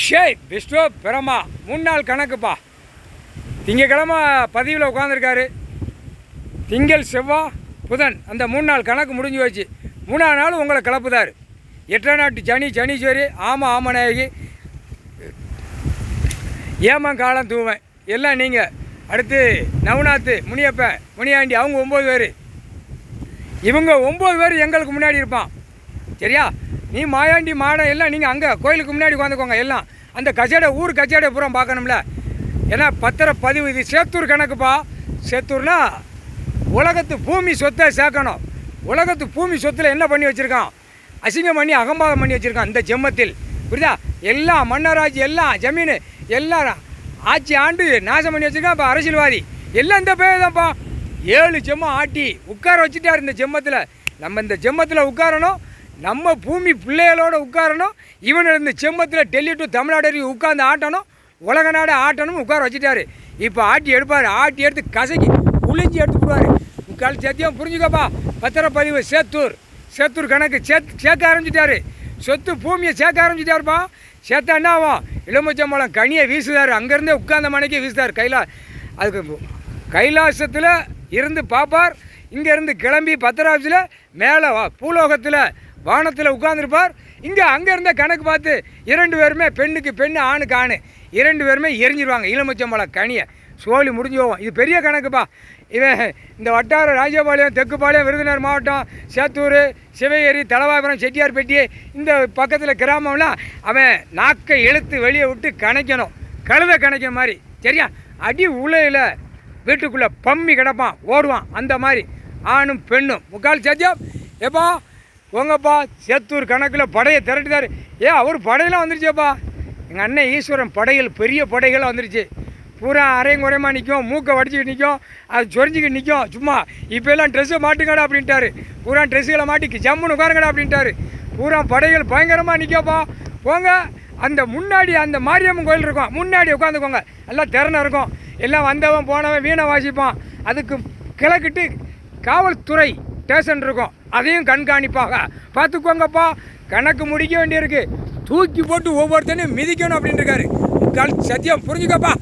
ஷேய் விஸ்வ பிரமா 3 நாள் கணக்குப்பா. திங்கக்கிழமை பதிவில் உட்காந்துருக்காரு. திங்கள் செவ்வாய் புதன் அந்த 3 நாள் கணக்கு முடிஞ்சு வச்சு 3ஆம் நாள் உங்களை கிளப்புதார். 8ஆம் நாட்டு சனீஸ்வரி ஆமநாயகி ஏமங்காலம் தூவன் எல்லாம் நீங்கள். அடுத்து நவநாத்து முனியப்பன் முனியாண்டி அவங்க 9 பேர். இவங்க 9 பேர் எங்களுக்கு முன்னாடி இருப்பான். சரியா? நீ மாயாண்டி மாடம் எல்லாம் நீங்கள் அங்கே கோயிலுக்கு முன்னாடி உட்காந்துக்கோங்க. எல்லாம் அந்த கச்சேடை ஊர் கச்சேடை பூரா பார்க்கணும்ல. ஏன்னா பத்திரப்பதிவு இது சேத்தூர் கணக்குப்பா. சேத்தூர்னா உலகத்து பூமி சொத்தை சேர்க்கணும். உலகத்து பூமி சொத்தில் என்ன பண்ணி வச்சுருக்கான்? அசிங்கம் பண்ணி அகம்பாகம் பண்ணி வச்சுருக்கான் இந்த ஜெம்மத்தில். புரியுதா? எல்லாம் மன்னராட்சி எல்லாம் ஜமீனு எல்லாம் ஆட்சி ஆண்டு நாசம் பண்ணி வச்சுருக்கான். இப்போ அரசியல்வாதி எல்லாம் இந்த பேர் தான்ப்பா. 7 ஜெம்மம் ஆட்டி உட்கார வச்சுட்டார் இந்த ஜெம்மத்தில். நம்ம இந்த ஜெம்மத்தில் உட்காரணும். நம்ம பூமி பிள்ளைகளோடு உட்காரணும். இவனை இந்த செம்மத்தில் டெல்லி டு தமிழ்நாடு வரைக்கும் உட்காந்து ஆட்டணும். உலக நாடு ஆட்டணும் உட்கார வச்சுட்டாரு. இப்போ ஆட்டி எடுப்பார். ஆட்டி எடுத்து கசக்கி குளிஞ்சி எடுத்து விடுவார். முக்கால் சத்தியம் புரிஞ்சுக்கப்பா. பத்திரப்பதிவு சேத்தூர் கணக்கு சேர்க்க ஆரம்பிச்சிட்டாரு. சொத்து பூமியை சேர்க்க ஆரம்பிச்சிட்டாருப்பா. சேர்த்தா என்ன ஆகும்? எலுமிச்சம்பழம் கனியை வீசுதார். அங்கேருந்தே உட்கார்ந்த மனைக்கே வீசுதார். அதுக்கு கைலாசத்தில் இருந்து பார்ப்பார். இங்கேருந்து கிளம்பி பத்திராஃபீஸில் மேலே பூலோகத்தில் வானத்தில் உட்காந்துருப்பார். அங்கே இருந்த கணக்கு பார்த்து 2 பேருமே பெண்ணுக்கு பெண்ணு ஆணுக்கு ஆணு 2 பேருமே எரிஞ்சிருவாங்க. எலுமிச்சம்பழம் கனியை சோழி முடிஞ்சு போவோம். இது பெரிய கணக்குப்பா. இவன் இந்த வட்டார ராஜபாளையம் தெக்குப்பாளையம் விருதுநகர் மாவட்டம் சேத்தூர் சிவகிரி தலவாபுரம் செட்டியார்பட்டி இந்த பக்கத்தில் கிராமம்லாம் அவன் நாக்கை இழுத்து வெளியே விட்டு கணக்கணும். கழுதை கணக்கிற மாதிரி. சரியா? அடி உலையில் வீட்டுக்குள்ளே பம்மி கிடப்பான் ஓடுவான். அந்த மாதிரி ஆணும் பெண்ணும் முக்கால் சத்தியம். எப்பா உங்கப்பா சேத்தூர் கணக்கில் படையை திரட்டுதார். அவர் படையெல்லாம் வந்துருச்சேப்பா. எங்கள் அண்ணன் ஈஸ்வரன் படைகள் பெரிய படைகள்லாம் வந்துருச்சு. பூரா அரையும் குறையமாக நிற்கும். மூக்கை வடிச்சிக்கிட்டு நிற்கும். அது சொரிஞ்சிக்கிட்டு நிற்கும். சும்மா இப்போ எல்லாம் ட்ரெஸ்ஸை மாட்டுங்கடா அப்படின்ட்டாரு. பூரா ட்ரெஸ்ஸுகளை மாட்டி ஜம்முன்னு உட்காருங்கடா அப்படின்ட்டாரு. பூரா படைகள் பயங்கரமாக நிற்கப்பா. போங்க அந்த முன்னாடி அந்த மாரியம்மன் கோயில் இருக்கும். முன்னாடி உட்காந்துக்கோங்க. எல்லாம் திறனை இருக்கும். எல்லாம் வந்தவன் போனவன் வீணை வாசிப்பான். அதுக்கு கிழக்கிட்டு காவல்துறை ஸ்டேஷன் இருக்கும். அதையும் கண்காணிப்பாக பார்த்துக்கோங்கப்பா. கணக்கு முடிக்க வேண்டியிருக்கு. தூக்கி போட்டு ஒவ்வொருத்தனையும் மிதிக்கணும் அப்படின்னு இருக்காரு. சத்தியம் புரிஞ்சுக்கப்பா.